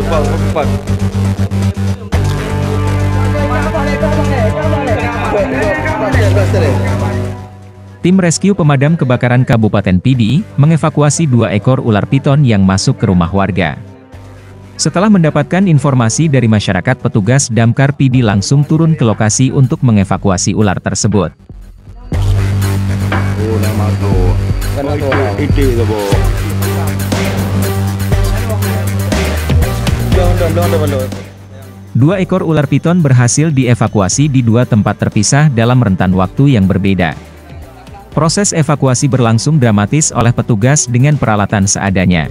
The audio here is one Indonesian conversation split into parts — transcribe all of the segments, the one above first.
cepat. Tim rescue pemadam kebakaran Kabupaten Pidi mengevakuasi 2 ekor ular piton yang masuk ke rumah warga. Setelah mendapatkan informasi dari masyarakat, petugas Damkar Pidi langsung turun ke lokasi untuk mengevakuasi ular tersebut. Dua ekor ular piton berhasil dievakuasi di 2 tempat terpisah dalam rentan waktu yang berbeda. Proses evakuasi berlangsung dramatis oleh petugas dengan peralatan seadanya.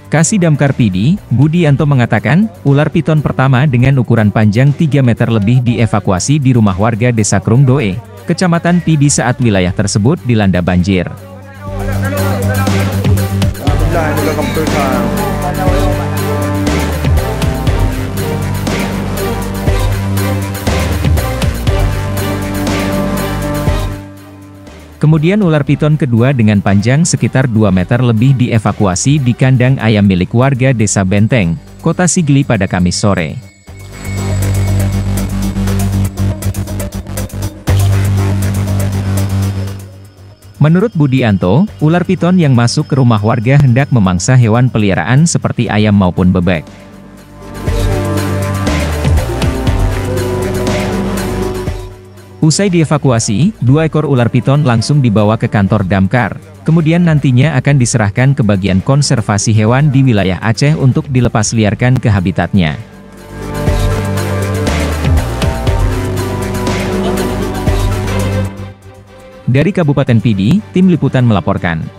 Kasih Damkar Pidi, Budianto mengatakan, ular piton pertama dengan ukuran panjang 3 meter lebih dievakuasi di rumah warga Desa Krungdoe, Kecamatan Pidi saat wilayah tersebut dilanda banjir. Kemudian ular piton kedua dengan panjang sekitar 2 meter lebih dievakuasi di kandang ayam milik warga Desa Benteng, Kota Sigli pada Kamis sore. Menurut Budianto, ular piton yang masuk ke rumah warga hendak memangsa hewan peliharaan seperti ayam maupun bebek. Usai dievakuasi, 2 ekor ular piton langsung dibawa ke kantor Damkar, kemudian nantinya akan diserahkan ke bagian konservasi hewan di wilayah Aceh untuk dilepas liarkan ke habitatnya. Dari Kabupaten Pidi, Tim Liputan melaporkan.